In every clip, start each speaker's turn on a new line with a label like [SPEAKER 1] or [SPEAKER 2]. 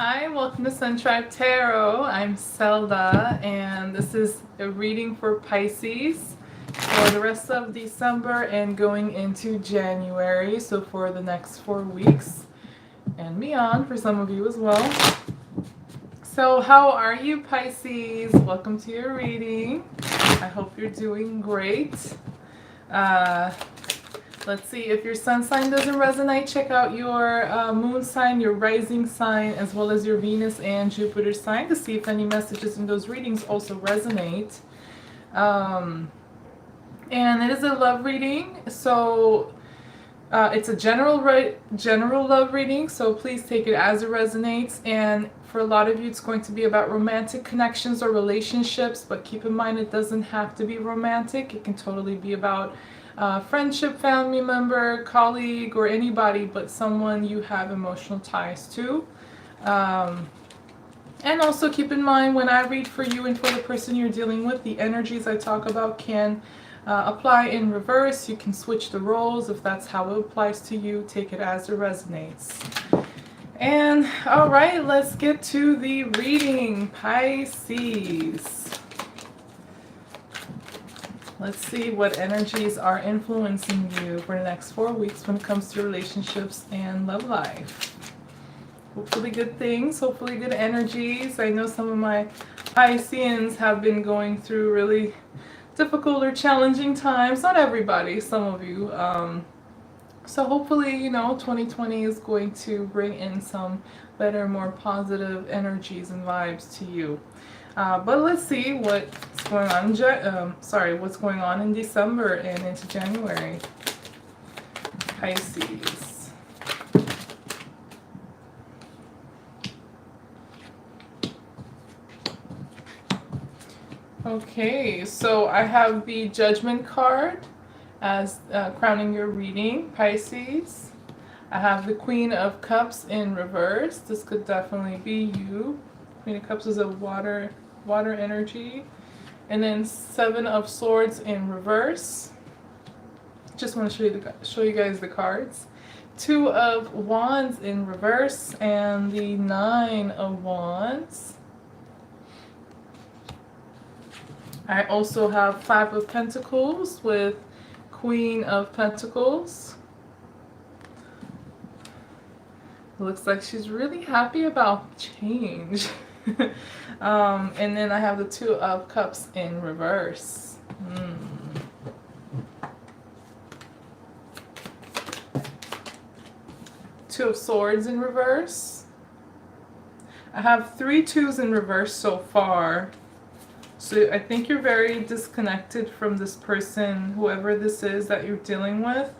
[SPEAKER 1] Hi, welcome to Sun Tribe Tarot. I'm Zelda, and this is a reading for Pisces for the rest of December and going into January, so for the next 4 weeks and beyond for some of you as well. So, how are you, Pisces? Welcome to your reading. I hope you're doing great. Uh, Let's see, if your sun sign doesn't resonate, check out your moon sign, your rising sign, as well as your Venus and Jupiter sign to see if any messages in those readings also resonate. And it is a love reading, so it's a general love reading, so please take it as it resonates. And for a lot of you, it's going to be about romantic connections or relationships, but keep in mind it doesn't have to be romantic. It can totally be about friendship, family member, colleague, or anybody but someone you have emotional ties to. And also keep in mind, when I read for you and for the person you're dealing with, the energies I talk about can apply in reverse. You can switch the roles if that's how it applies to you. Take it as it resonates. And all right, let's get to the reading, Pisces. Let's see what energies are influencing you for the next 4 weeks when it comes to relationships and love life. Hopefully good things, hopefully good energies. I know some of my Pisceans have been going through really difficult or challenging times. Not everybody, some of you. So hopefully, 2020 is going to bring in some better, more positive energies and vibes to you. But let's see what's going on. What's going on in December and into January. Pisces. Okay, so I have the Judgment card as crowning your reading, Pisces. I have the Queen of Cups in reverse. This could definitely be you. Queen of Cups is a water energy. And then Seven of Swords in reverse. Just want to show you guys the cards. Two of Wands in reverse and the Nine of Wands. I also have Five of Pentacles with Queen of Pentacles. It looks like she's really happy about change. And then I have the Two of Cups in reverse. Two of Swords in reverse. I have 3 twos in reverse so far. So I think you're very disconnected from this person, whoever this is that you're dealing with.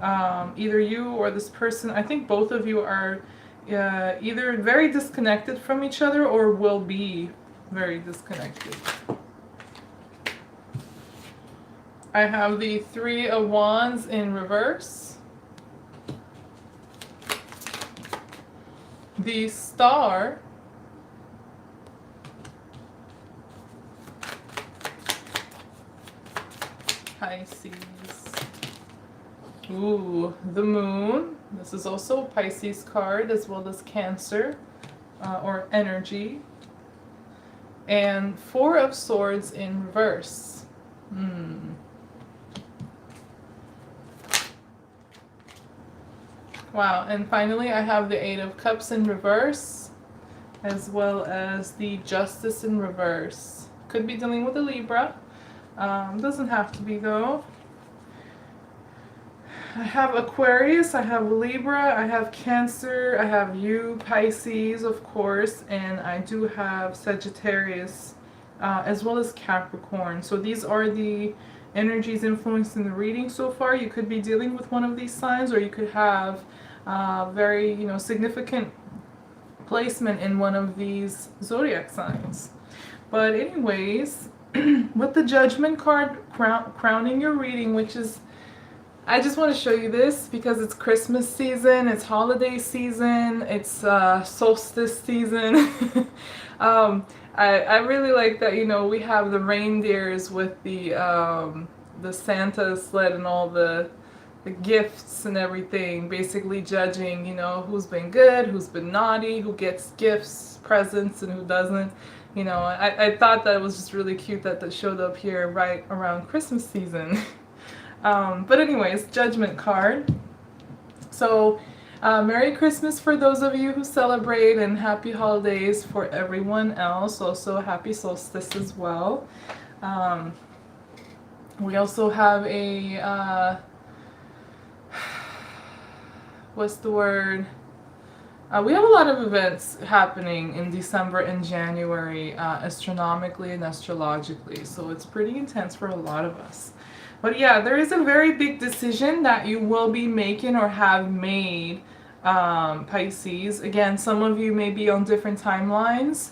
[SPEAKER 1] Either you or this person. I think both of you are either very disconnected from each other or will be very disconnected. I have the Three of Wands in reverse. The Star. Pisces. Ooh, the Moon. This is also a Pisces card, as well as Cancer or energy. And Four of Swords in reverse. Wow, and finally I have the Eight of Cups in reverse, as well as the Justice in reverse. Could be dealing with a Libra. Doesn't have to be though. I have Aquarius, I have Libra, I have Cancer, I have you, Pisces, of course, and I do have Sagittarius, as well as Capricorn. So these are the energies influencing the reading so far. You could be dealing with one of these signs, or you could have very, significant placement in one of these zodiac signs. But anyways, with the Judgment card crowning your reading, which is, I just want to show you this because it's Christmas season, it's holiday season, it's solstice season. I really like that, we have the reindeers with the Santa sled and all the the gifts and everything, basically judging, you know, who's been good, who's been naughty, who gets gifts, presents, and who doesn't. You know, I thought that it was just really cute that that showed up here right around Christmas season. But anyways, Judgment card. So, Merry Christmas for those of you who celebrate, and Happy Holidays for everyone else. Also, Happy Solstice as well. We also have a, what's the word? We have a lot of events happening in December and January, astronomically and astrologically, so it's pretty intense for a lot of us. But yeah, there is a very big decision that you will be making or have made, Pisces. Again, some of you may be on different timelines,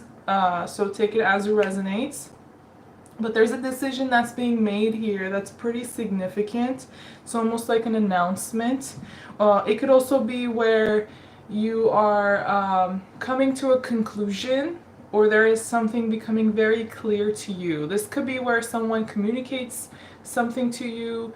[SPEAKER 1] so take it as it resonates. But there's a decision that's being made here that's pretty significant. It's almost like an announcement. It could also be where you are coming to a conclusion, or there is something becoming very clear to you. This could be where someone communicates something to you,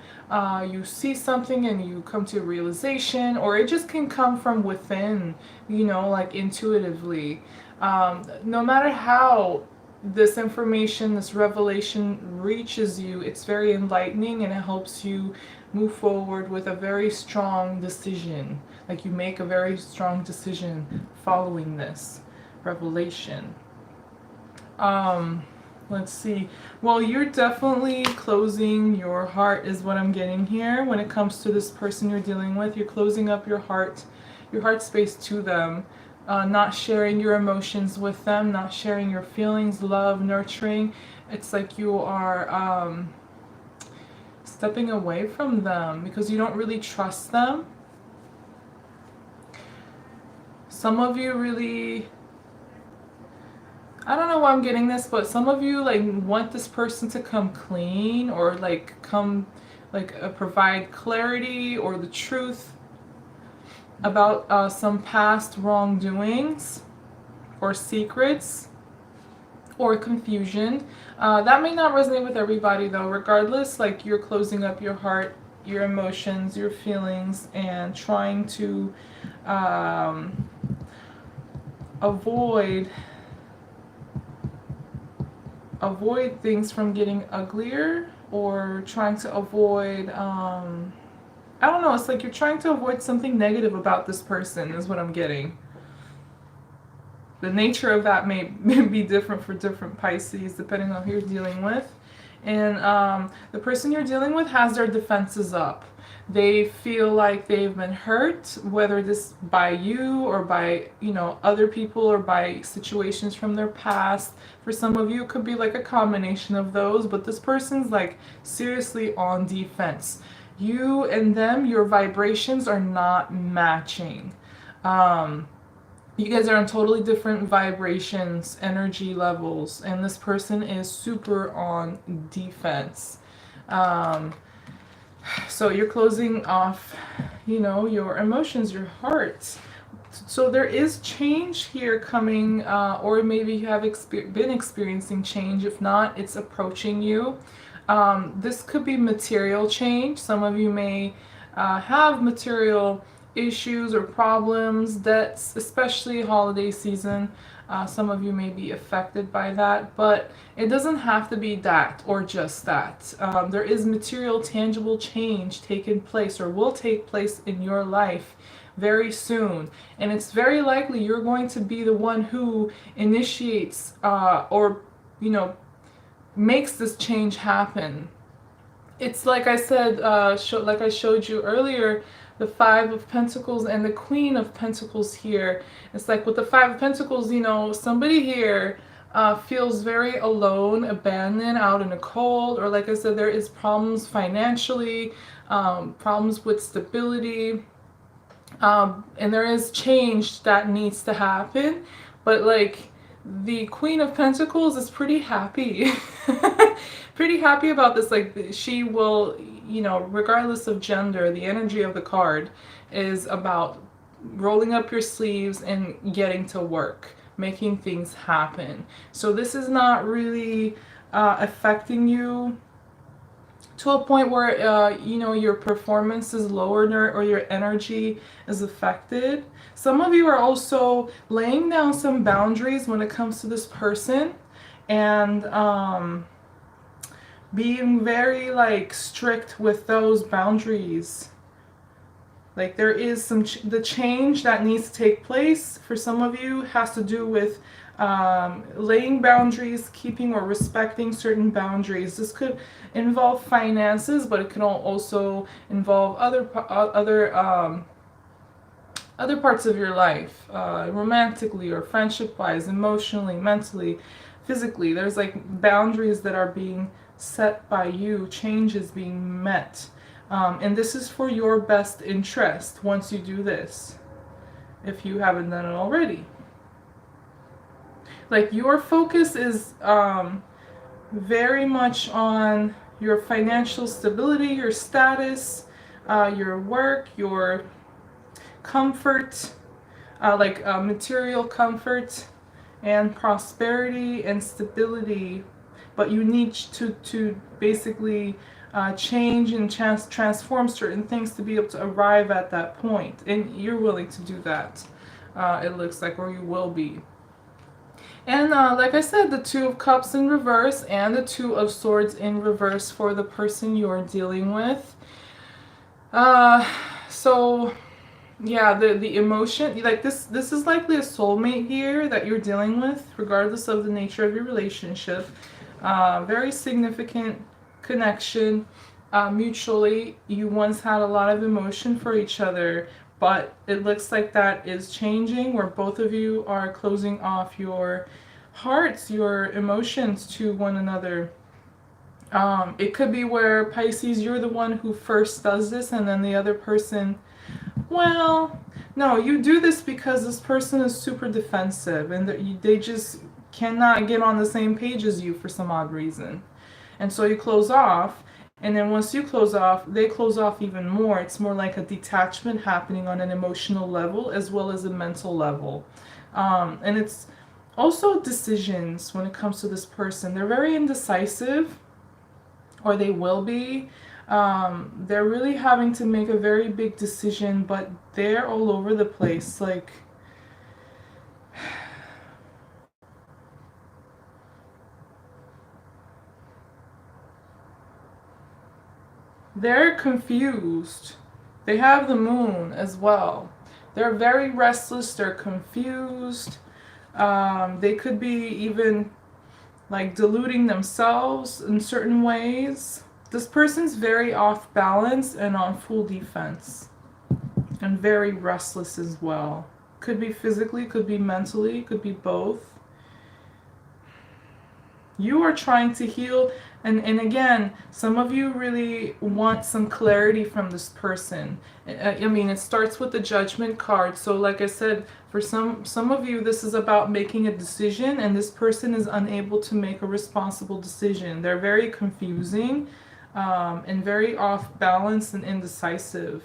[SPEAKER 1] you see something and you come to a realization, or it just can come from within, you know, like intuitively. No matter how this information, this revelation reaches you, it's very enlightening, and it helps you move forward with a very strong decision. Like you make a very strong decision following this revelation. Let's see. Well, you're definitely closing your heart is what I'm getting here. When it comes to this person you're dealing with, you're closing up your heart space to them. Not sharing your emotions with them, not sharing your feelings, love, nurturing. It's like you are stepping away from them because you don't really trust them. Some of you really, I don't know why I'm getting this, but some of you like want this person to come clean, or like come like provide clarity or the truth about some past wrongdoings or secrets or confusion. That may not resonate with everybody though. Regardless, like you're closing up your heart, your emotions, your feelings, and trying to avoid things from getting uglier, or trying to avoid I don't know, it's like you're trying to avoid something negative about this person is what I'm getting. The nature of that may be different for different Pisces depending on who you're dealing with. And the person you're dealing with has their defenses up. They feel like they've been hurt, whether this by you or by, you know, other people, or by situations from their past. For some of you, it could be like a combination of those, but this person's like seriously on defense. You and them, your vibrations are not matching. You guys are on totally different vibrations, energy levels, and this person is super on defense. So you're closing off, you know, your emotions, your heart. So there is change here coming, or maybe you have been experiencing change. If not, it's approaching you. This could be material change. Some of you may have material issues or problems, debts, especially holiday season. Some of you may be affected by that, but it doesn't have to be that or just that. There is material, tangible change taking place or will take place in your life very soon, and it's very likely you're going to be the one who initiates or, you know, makes this change happen. It's like I said, like I showed you earlier, the Five of Pentacles and the Queen of Pentacles here. It's like with the Five of Pentacles, you know, somebody here feels very alone, abandoned, out in the cold, or like I said, there is problems financially, problems with stability, and there is change that needs to happen, but like the Queen of Pentacles is pretty happy. Pretty happy about this. Like she will, you know, regardless of gender, the energy of the card is about rolling up your sleeves and getting to work, making things happen. So this is not really affecting you to a point where you know, your performance is lowered, or your energy is affected. Some of you are also laying down some boundaries when it comes to this person, and being very like strict with those boundaries. Like there is some the change that needs to take place for some of you has to do with laying boundaries, keeping or respecting certain boundaries. This could involve finances, but it can also involve other parts of your life, romantically or friendship-wise, emotionally, mentally, physically. There's like boundaries that are being set by you, changes being met. And this is for your best interest once you do this, if you haven't done it already. Like your focus is very much on your financial stability, your status, your work, your comfort, material comfort and prosperity and stability. But you need to basically change and transform certain things to be able to arrive at that point. And you're willing to do that, it looks like, or you will be. And like I said, the Two of Cups in reverse and the Two of Swords in reverse for the person you're dealing with. So yeah, the emotion, like this is likely a soulmate here that you're dealing with, regardless of the nature of your relationship. Very significant connection. Mutually, you once had a lot of emotion for each other, but it looks like that is changing, where both of you are closing off your hearts, your emotions to one another. It could be where, Pisces, you're the one who first does this, and then the other person, well, no, you do this because this person is super defensive, and they just cannot get on the same page as you for some odd reason. And so you close off, and then once you close off, they close off even more. It's more like a detachment happening on an emotional level as well as a mental level. And it's also decisions when it comes to this person. They're very indecisive, or they will be. They're really having to make a very big decision, but they're all over the place. Like, they're confused. They have the moon as well. They're very restless. They're confused. They could be even like deluding themselves in certain ways. This person's very off balance and on full defense, and very restless as well. Could be physically, could be mentally, could be both. You are trying to heal, and again, some of you really want some clarity from this person. I mean, it starts with the Judgment card. So like I said, for some of you, this is about making a decision, and this person is unable to make a responsible decision. They're very confusing, and very off balance and indecisive.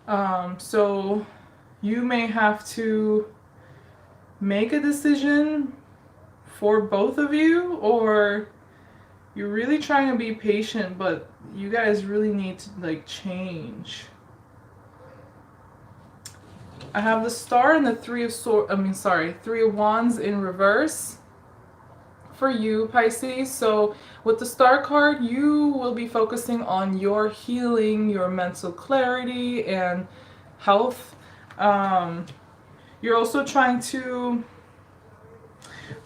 [SPEAKER 1] So you may have to make a decision for both of you, or you're really trying to be patient, but you guys really need to like change. I have the Star and the Three of Wands in reverse for you, Pisces. So with the Star card, you will be focusing on your healing, your mental clarity and health. You're also trying to,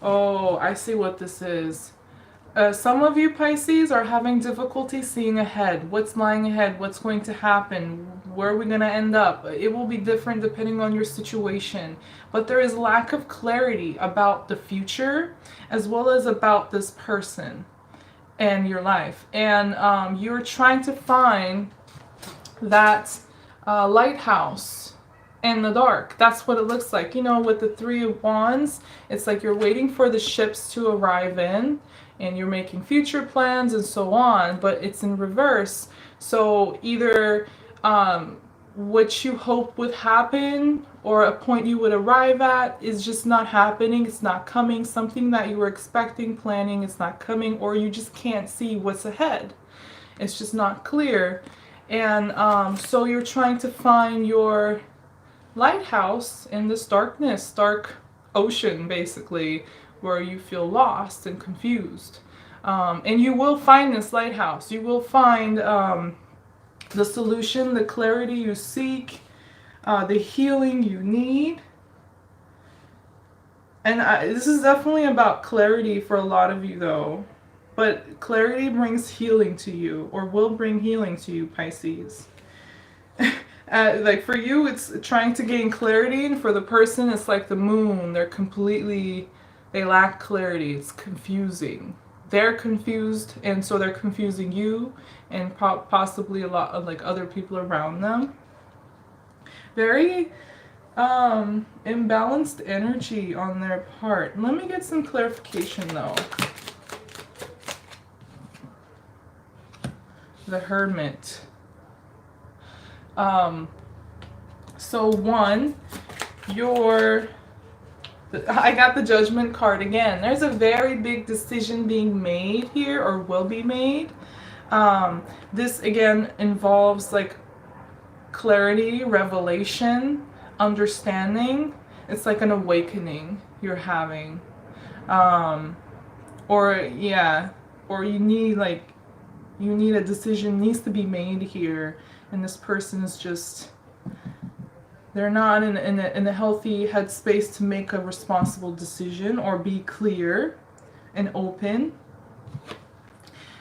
[SPEAKER 1] oh, I see what this is. Some of you, Pisces, are having difficulty seeing ahead. What's lying ahead? What's going to happen? Where are we going to end up? It will be different depending on your situation. But there is lack of clarity about the future, as well as about this person and your life. And you're trying to find that lighthouse in the dark. That's what it looks like. You know, with the Three of Wands, it's like you're waiting for the ships to arrive in, and you're making future plans and so on, but it's in reverse. So either what you hope would happen or a point you would arrive at is just not happening. It's not coming. Something that you were expecting, planning, it's not coming, or you just can't see what's ahead. It's just not clear. And so you're trying to find your lighthouse in this darkness, dark ocean, basically, where you feel lost and confused. And you will find this lighthouse. You will find the solution, the clarity you seek, the healing you need. And this is definitely about clarity for a lot of you, though. But clarity brings healing to you, or will bring healing to you, Pisces. Like for you, it's trying to gain clarity, and for the person, it's like the moon. They lack clarity. It's confusing. They're confused, and so they're confusing you, and possibly a lot of like other people around them. Very imbalanced energy on their part. Let me get some clarification though. The Hermit. So one, I got the Judgment card again. There's a very big decision being made here, or will be made. This again involves like clarity, revelation, understanding. It's like an awakening you're having. Or you need a decision needs to be made here, and this person is just, they're not in a healthy headspace to make a responsible decision or be clear and open.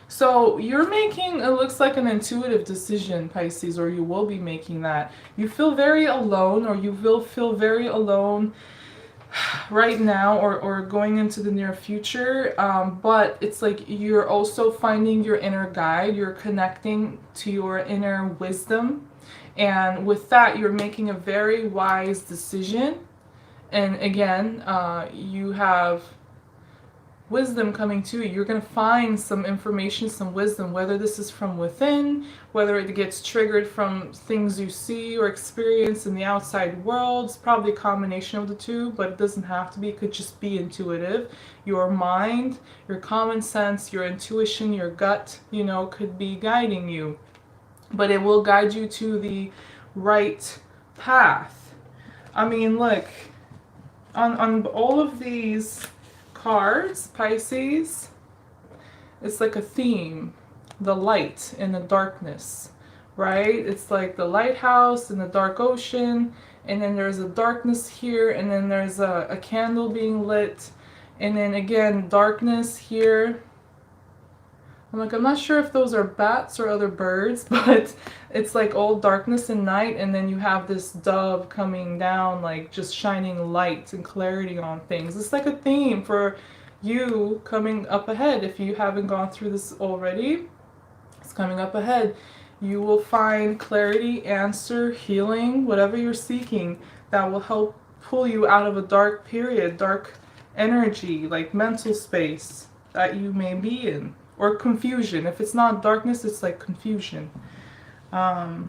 [SPEAKER 1] So you're making, it looks like an intuitive decision, Pisces, or you will be making that. You feel very alone, or you will feel very alone right now, or going into the near future, but it's like you're also finding your inner guide. You're connecting to your inner wisdom, and with that you're making a very wise decision. And again, you have wisdom coming to you. You're going to find some information, some wisdom, whether this is from within, whether it gets triggered from things you see or experience in the outside world. It's probably a combination of the two, but it doesn't have to be. It could just be intuitive. Your mind, your common sense, your intuition, your gut, could be guiding you. But it will guide you to the right path. I mean, look, on all of these cards, Pisces, it's like a theme. The light and the darkness, right? It's like the lighthouse and the dark ocean, and then there's a darkness here, and then there's a candle being lit, and then again darkness here. I'm not sure if those are bats or other birds, but it's like all darkness and night, and then you have this dove coming down, like just shining light and clarity on things. It's like a theme for you coming up ahead. If you haven't gone through this already, it's coming up ahead. You will find clarity, answer, healing, whatever you're seeking, that will help pull you out of a dark period, dark energy, like mental space that you may be in. Or confusion. If it's not darkness, it's like confusion. Yeah.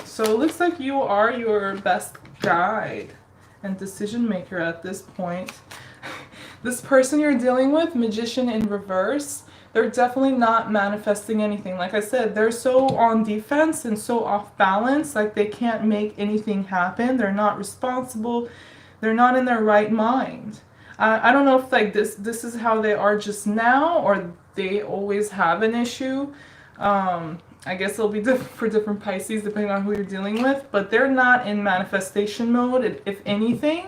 [SPEAKER 1] So it looks like you are your best guide and decision maker at this point. This person you're dealing with, Magician in reverse, they're definitely not manifesting anything. Like I said, they're so on defense and so off balance, like they can't make anything happen. They're not responsible. They're not in their right mind. I don't know if like this is how they are just now, or they always have an issue. I guess it'll be different for different Pisces depending on who you're dealing with, but they're not in manifestation mode. If anything,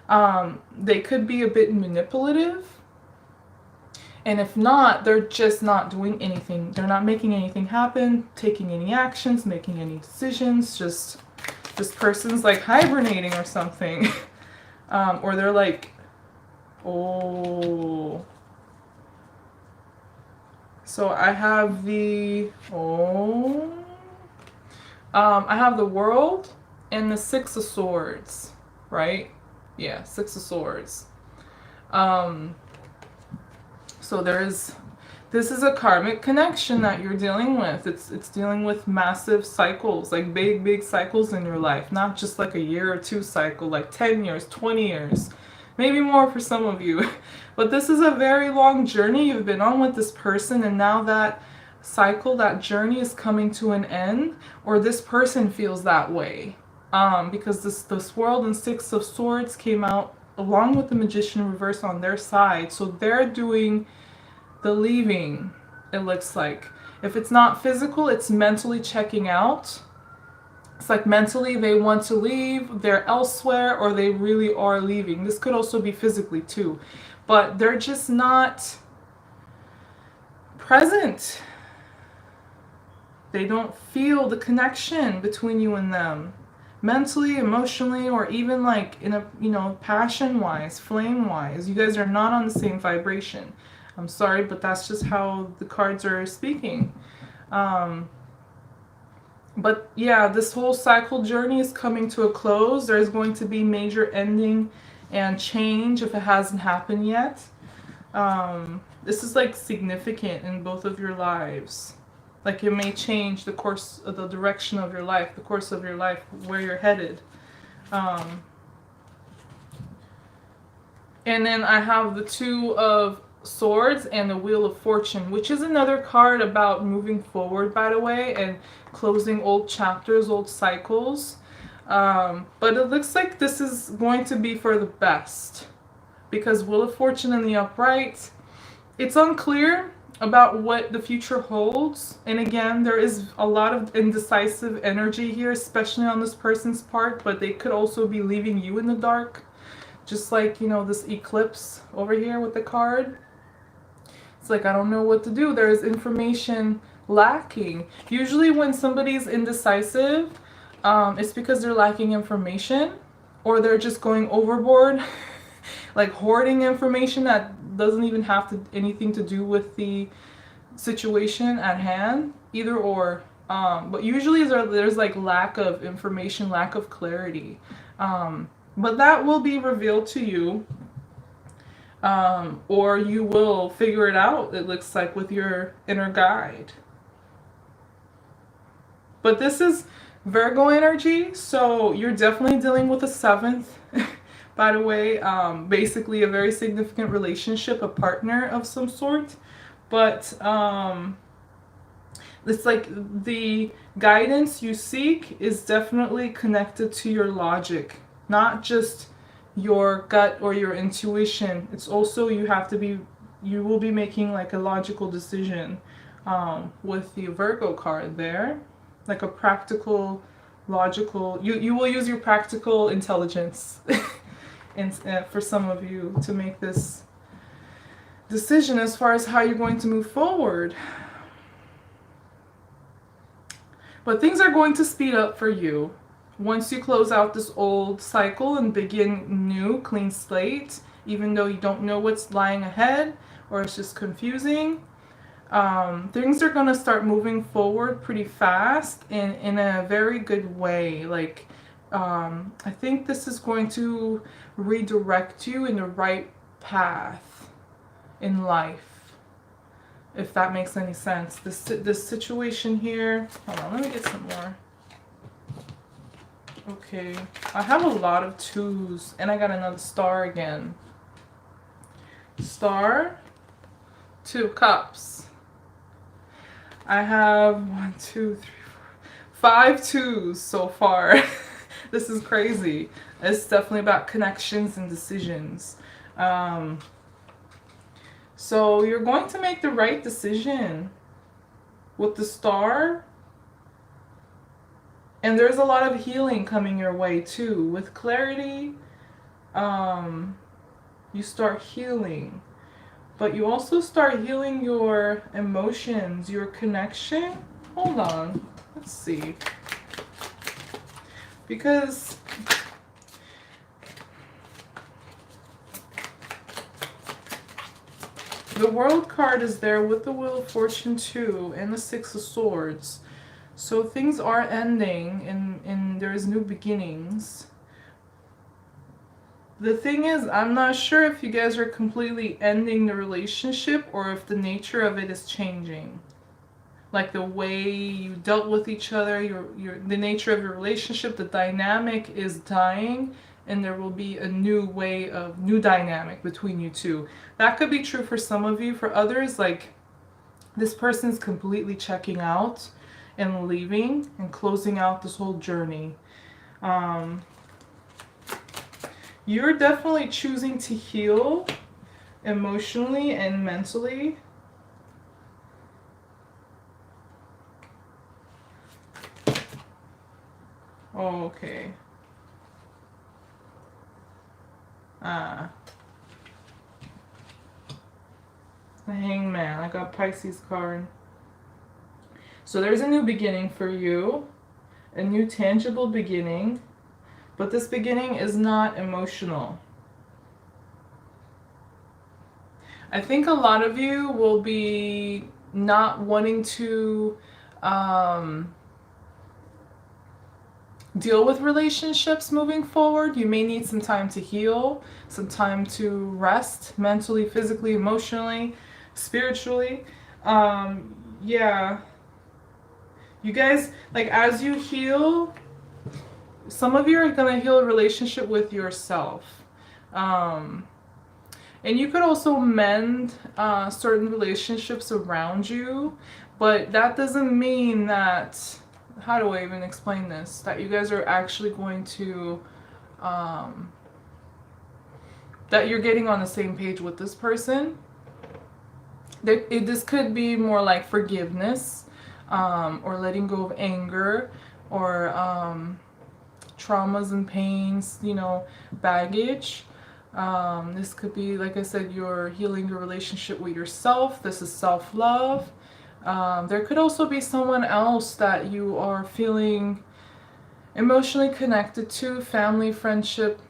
[SPEAKER 1] they could be a bit manipulative. And if not, they're just not doing anything. They're not making anything happen, taking any actions, making any decisions. Just this person's like hibernating or something. Or they're like, oh. So I have the, I have the World and the Six of Swords, right? Yeah, Six of Swords. So there's This is a karmic connection that you're dealing with. It's dealing with massive cycles, like big cycles in your life, not just like a year or two cycle, like 10 years, 20 years, maybe more for some of you. But this is a very long journey you've been on with this person, and now that cycle, that journey is coming to an end, or this person feels that way. Because this World and Six of Swords came out along with the Magician reverse on their side. So they're doing the leaving, it looks like. If it's not physical, it's mentally checking out. It's like mentally they want to leave, they're elsewhere, or they really are leaving. This could also be physically too. But they're just not present. They don't feel the connection between you and them. Mentally, emotionally, or even like in a, you know, passion-wise, flame-wise. You guys are not on the same vibration. I'm sorry, but that's just how the cards are speaking. But yeah, this whole cycle journey is coming to a close. There's going to be major ending and change if it hasn't happened yet. This is like significant in both of your lives. Like it may change the course of the direction of your life, the course of your life, where you're headed. And then I have the Two of Swords and the Wheel of Fortune, which is another card about moving forward, by the way, and closing old chapters, old cycles. But it looks like this is going to be for the best, because Wheel of Fortune in the upright, it's unclear about what the future holds. And again, there is a lot of indecisive energy here, especially on this person's part, but they could also be leaving you in the dark, just like, you know, this eclipse over here with the card. It's like, I don't know what to do. There is information lacking. Usually when somebody's indecisive, it's because they're lacking information, or they're just going overboard, like hoarding information that doesn't even have anything to do with the situation at hand, either or. But usually there's like lack of information, lack of clarity. But that will be revealed to you. Or you will figure it out, it looks like, with your inner guide. But this is Virgo energy, so you're definitely dealing with a 7th, by the way. Basically a very significant relationship, a partner of some sort. But it's like the guidance you seek is definitely connected to your logic, not just your gut or your intuition. It's also you will be making like a logical decision with the Virgo card there, like a practical, logical, you will use your practical intelligence and for some of you to make this decision as far as how you're going to move forward. But things are going to speed up for you once you close out this old cycle and begin new, clean slate, even though you don't know what's lying ahead or it's just confusing. Things are going to start moving forward pretty fast and in a very good way. Like, I think this is going to redirect you in the right path in life, if that makes any sense. This situation here, hold on, let me get some more. Okay, I have a lot of 2s, and I got another star again. Star, 2 cups. I have 1, 2, 3, 4, 5 2s so far. This is crazy. It's definitely about connections and decisions. So you're going to make the right decision with the star. And there's a lot of healing coming your way too. With clarity, you start healing. But you also start healing your emotions, your connection. Hold on, let's see. Because the World card is there with the Wheel of Fortune too, and the 6 of Swords. So things are ending and there is new beginnings. The thing is, I'm not sure if you guys are completely ending the relationship or if the nature of it is changing. Like the way you dealt with each other, the nature of your relationship, the dynamic is dying, and there will be a new dynamic between you two. That could be true for some of you. For others, like this person's completely checking out and leaving and closing out this whole journey. You're definitely choosing to heal emotionally and mentally. Oh, okay. The Hangman. I got Pisces card. So there's a new beginning for you. A new tangible beginning. But this beginning is not emotional. I think a lot of you will be not wanting to deal with relationships moving forward. You may need some time to heal, some time to rest mentally, physically, emotionally, spiritually. Yeah. You guys, like, as you heal, some of you are going to heal a relationship with yourself. And you could also mend certain relationships around you, but that doesn't mean that, how do I even explain this? That you guys are actually going to, that you're getting on the same page with this person. This could be more like forgiveness, or letting go of anger, or traumas and pains, you know, baggage. This could be, like I said, you're healing your relationship with yourself. This is self-love. There could also be someone else that you are feeling emotionally connected to, family, friendship,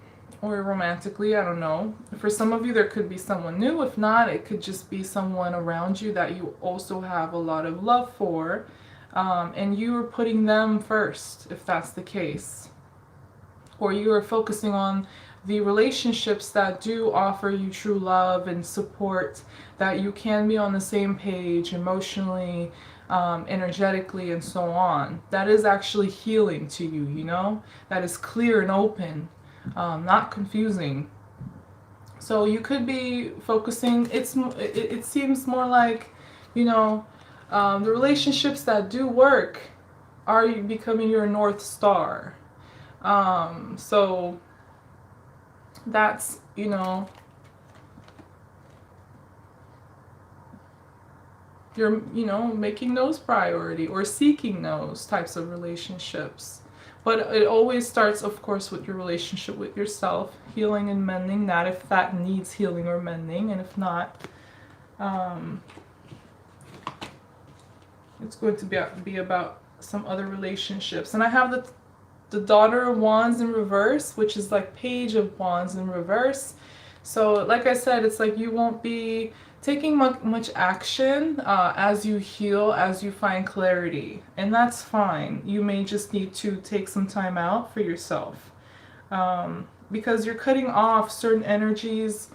[SPEAKER 1] or romantically, I don't know. For some of you, there could be someone new. If not, it could just be someone around you that you also have a lot of love for, and you are putting them first, if that's the case. Or you are focusing on the relationships that do offer you true love and support, that you can be on the same page emotionally, energetically, and so on. That is actually healing to you, you know? That is clear and open, not confusing. So you could be focusing, it seems more like, you know, the relationships that do work are becoming your North Star. So that's, you know, you're, you know, making those priority or seeking those types of relationships. But it always starts, of course, with your relationship with yourself, healing and mending that if that needs healing or mending, and if not, it's going to be about some other relationships. And I have the Daughter of Wands in reverse, which is like Page of Wands in reverse. So like I said, it's like you won't be taking much action as you heal, as you find clarity. And that's fine. You may just need to take some time out for yourself. Because you're cutting off certain energies,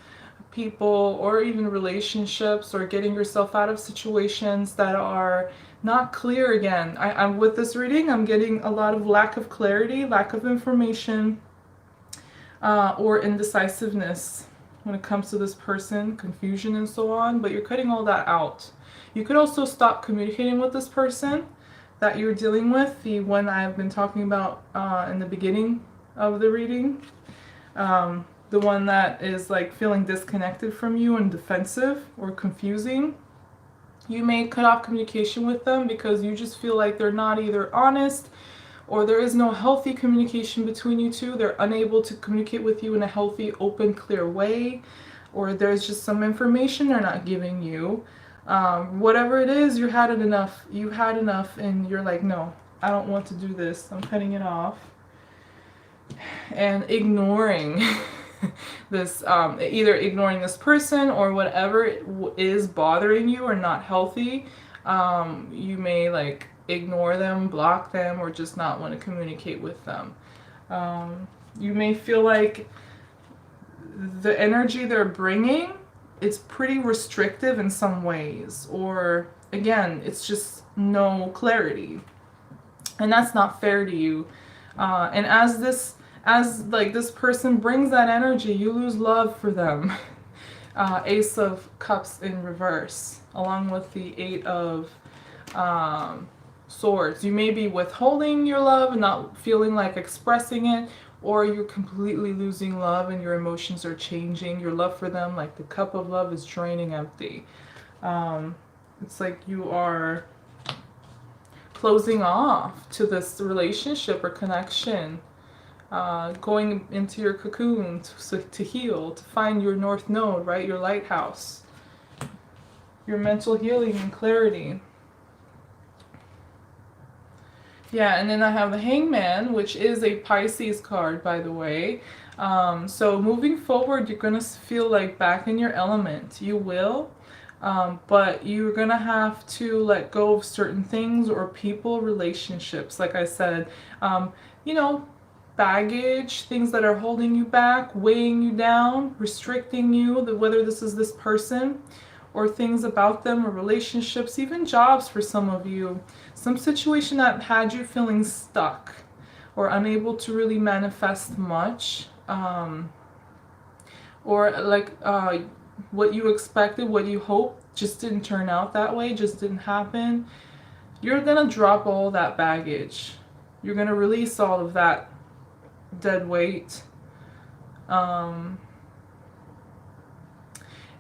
[SPEAKER 1] people, or even relationships, or getting yourself out of situations that are not clear again. I'm with this reading, I'm getting a lot of lack of clarity, lack of information, or indecisiveness when it comes to this person, confusion and so on, but you're cutting all that out. You could also stop communicating with this person that you're dealing with, the one I've been talking about in the beginning of the reading. The one that is like feeling disconnected from you and defensive or confusing. You may cut off communication with them because you just feel like they're not either honest, or there is no healthy communication between you two. They're unable to communicate with you in a healthy, open, clear way, or there's just some information they're not giving you. Whatever it is, you had enough, and you're like, no, I don't want to do this. I'm cutting it off. And ignoring this, either ignoring this person or whatever is bothering you or not healthy. You may like ignore them, block them, or just not want to communicate with them. You may feel like the energy they're bringing, it's pretty restrictive in some ways, or again, it's just no clarity, and that's not fair to you. And as like this person brings that energy, you lose love for them. Ace of Cups in reverse, along with the Eight of Swords. You may be withholding your love and not feeling like expressing it, or you're completely losing love and your emotions are changing. Your love for them, like the cup of love, is draining empty. It's like you are closing off to this relationship or connection, going into your cocoon to heal, to find your north node, right? Your lighthouse, your mental healing and clarity. Yeah, and then I have the Hangman, which is a Pisces card, by the way. So moving forward, you're going to feel like back in your element. You will, but you're going to have to let go of certain things or people, relationships. Like I said, you know, baggage, things that are holding you back, weighing you down, restricting you, whether this is this person or things about them or relationships, even jobs for some of you. Some situation that had you feeling stuck or unable to really manifest much, or like what you expected, what you hoped just didn't turn out that way, just didn't happen. You're gonna drop all that baggage. You're gonna release all of that dead weight,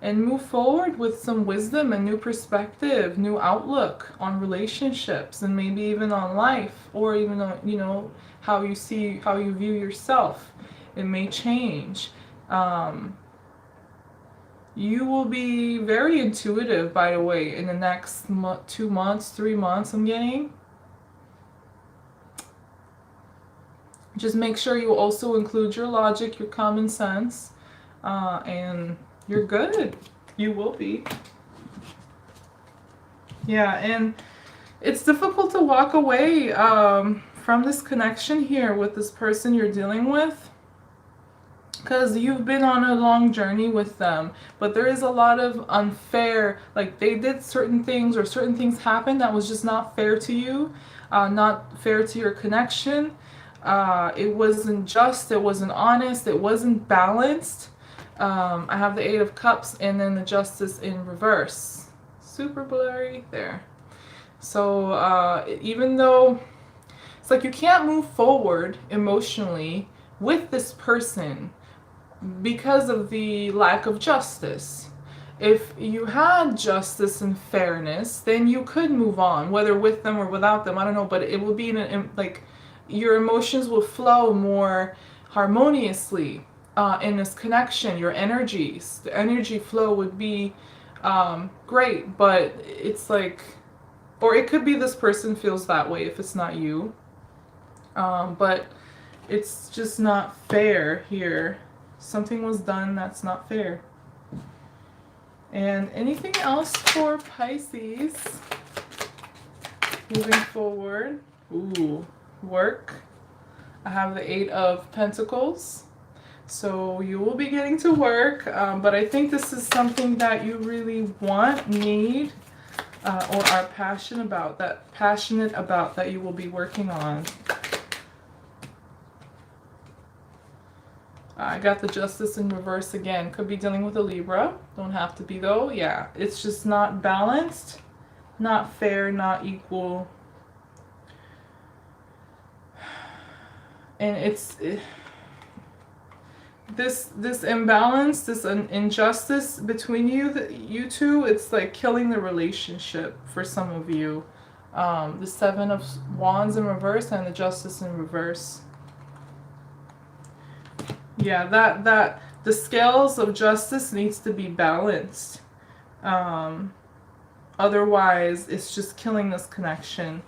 [SPEAKER 1] and move forward with some wisdom and new perspective, new outlook on relationships, and maybe even on life, or even on, you know, how you view yourself. It may change. You will be very intuitive, by the way, in the next 2 months, 3 months, I'm getting. Just make sure you also include your logic, your common sense, and you're good. You will be. Yeah, and it's difficult to walk away from this connection here with this person you're dealing with, because you've been on a long journey with them, but there is a lot of unfair, like they did certain things or certain things happened that was just not fair to you, not fair to your connection. It wasn't just, it wasn't honest, it wasn't balanced. I have the Eight of Cups and then the Justice in reverse. Super blurry there. So even though it's like you can't move forward emotionally with this person because of the lack of justice. If you had justice and fairness, then you could move on, whether with them or without them. I don't know, but it will be like your emotions will flow more harmoniously in this connection. Your energies, the energy flow would be great, but it's like, or it could be this person feels that way if it's not you, but it's just not fair here. Something was done that's not fair. And anything else for Pisces moving forward? Ooh, work. I have the Eight of Pentacles. So you will be getting to work, but I think this is something that you really want, need, or are passionate about, that you will be working on. I got the Justice in reverse again. Could be dealing with a Libra. Don't have to be though. Yeah, it's just not balanced, not fair, not equal. And this imbalance, this injustice between you two, it's like killing the relationship for some of you. The Seven of Wands in reverse and the Justice in reverse. Yeah, that the scales of justice needs to be balanced. Otherwise, it's just killing this connection.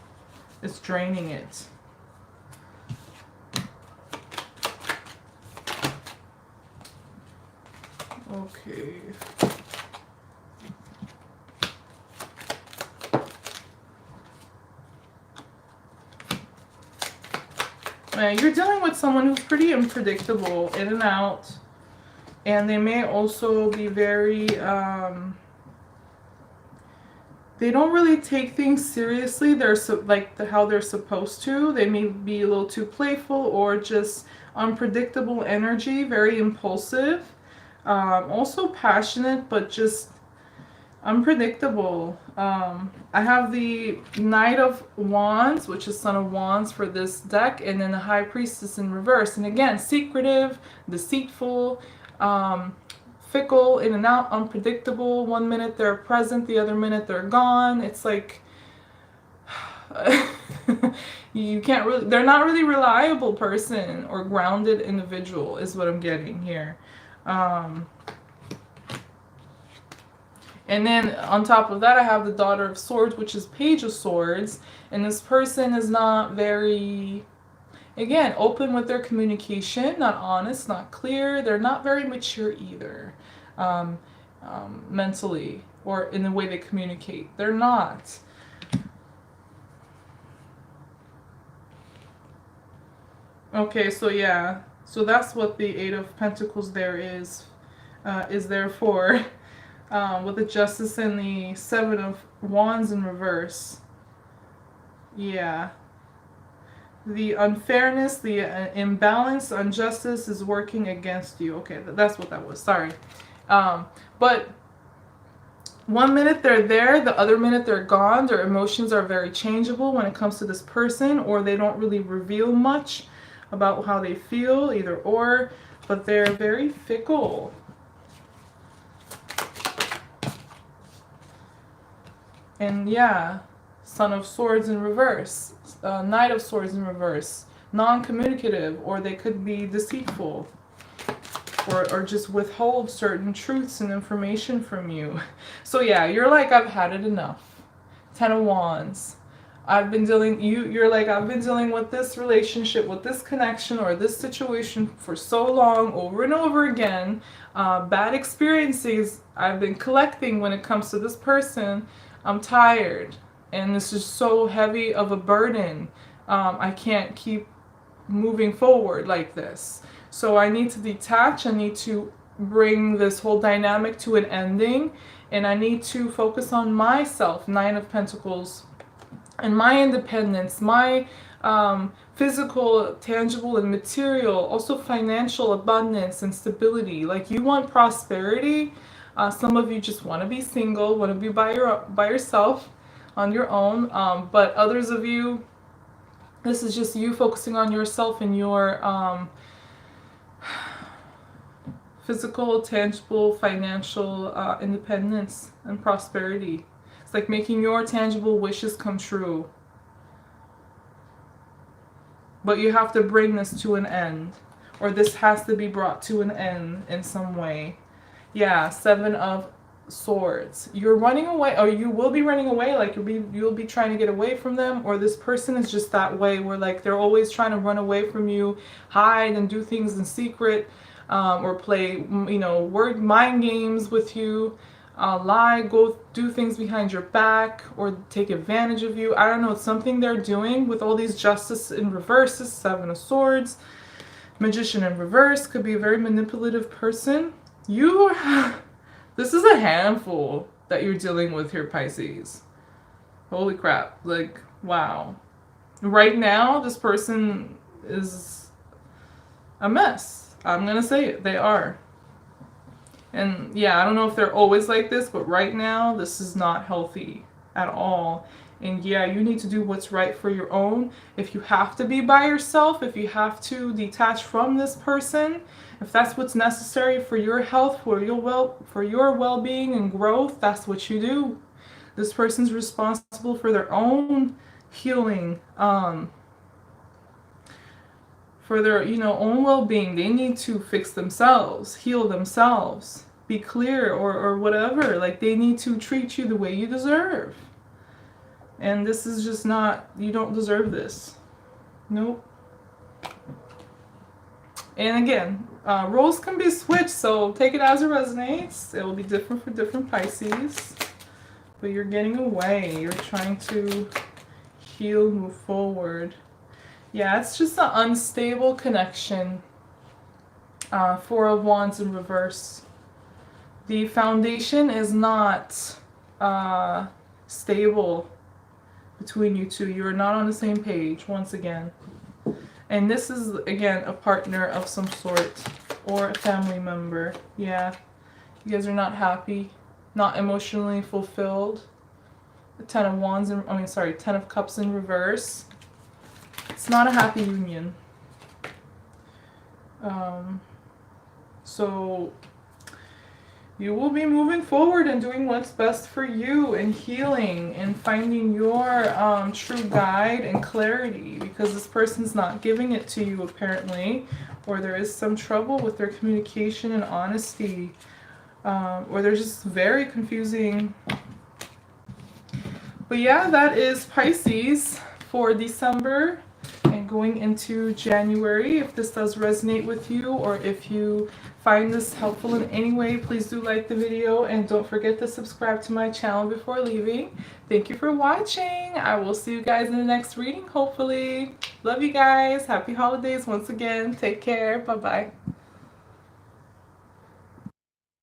[SPEAKER 1] It's draining it. Okay. You're dealing with someone who's pretty unpredictable, in and out. And they may also be very, they don't really take things seriously. They're how they're supposed to. They may be a little too playful or just unpredictable energy, very impulsive. Also passionate, but just unpredictable. I have the Knight of Wands, which is Son of Wands for this deck, and then the High Priestess in reverse. And again, secretive, deceitful, fickle, in and out, unpredictable. One minute they're present, the other minute they're gone. It's like you can't really, they're not really reliable person or grounded individual is what I'm getting here. And then on top of that, I have the Daughter of Swords, which is Page of Swords. And this person is not very, again, open with their communication, not honest, not clear. They're not very mature either, mentally or in the way they communicate. They're not. Okay, so yeah. So that's what the Eight of Pentacles there is there for. With the Justice and the Seven of Wands in reverse. Yeah. The unfairness, the imbalance, injustice is working against you. Okay, that's what that was. Sorry. But one minute they're there, the other minute they're gone. Their emotions are very changeable when it comes to this person, or they don't really reveal much about how they feel, either or, but they're very fickle. And yeah, Son of Swords in reverse, Knight of Swords in reverse, non-communicative, or they could be deceitful, or just withhold certain truths and information from you. So yeah, you're like, I've had it enough. Ten of Wands. I've been dealing, you're like, I've been dealing with this relationship, with this connection, or this situation for so long, over and over again. Bad experiences I've been collecting when it comes to this person. I'm tired, and this is so heavy of a burden. I can't keep moving forward like this. So I need to detach. I need to bring this whole dynamic to an ending, and I need to focus on myself, Nine of Pentacles, and my independence, my physical, tangible, and material, also financial abundance and stability. Like, you want prosperity. Some of you just want to be single, want to be by yourself, on your own. But others of you, this is just you focusing on yourself and your physical, tangible, financial independence and prosperity. It's like making your tangible wishes come true. But you have to bring this to an end, or this has to be brought to an end in some way. Yeah, Seven of Swords. You're running away, or you will be running away, like you'll be trying to get away from them, or this person is just that way, where like they're always trying to run away from you, hide and do things in secret, or play, word mind games with you, lie, go do things behind your back, or take advantage of you. I don't know, it's something they're doing with all these Justice in reverses, Seven of Swords, Magician in reverse, could be a very manipulative person. This is a handful that you're dealing with here, Pisces. Holy crap. Like, wow. Right now, this person is a mess. I'm going to say it. They are. And yeah, I don't know if they're always like this, but right now, this is not healthy at all. And yeah, you need to do what's right for your own. If you have to be by yourself, if you have to detach from this person, if that's what's necessary for your health, for your well-being and growth, that's what you do. This person's responsible for their own healing, for their own well-being. They need to fix themselves, heal themselves, be clear, or whatever. Like, they need to treat you the way you deserve. And this is just not, you don't deserve this. Nope. And again, roles can be switched, so take it as it resonates. It will be different for different Pisces. But you're getting away. You're trying to heal, move forward. Yeah, it's just an unstable connection. Four of Wands in reverse. The foundation is not stable between you two. You are not on the same page once again. And this is, again, a partner of some sort or a family member. Yeah, you guys are not happy, not emotionally fulfilled. The Ten of Wands, Ten of Cups in reverse. It's not a happy union. So you will be moving forward and doing what's best for you and healing and finding your true guide and clarity, because this person's not giving it to you apparently, or there is some trouble with their communication and honesty, or they're just very confusing. But yeah, that is Pisces for December and going into January. If this does resonate with you, or if you find this helpful in any way, please do like the video and don't forget to subscribe to my channel before leaving. Thank you for watching. I will see you guys in the next reading, hopefully. Love you guys. Happy holidays once again. Take care. Bye-bye.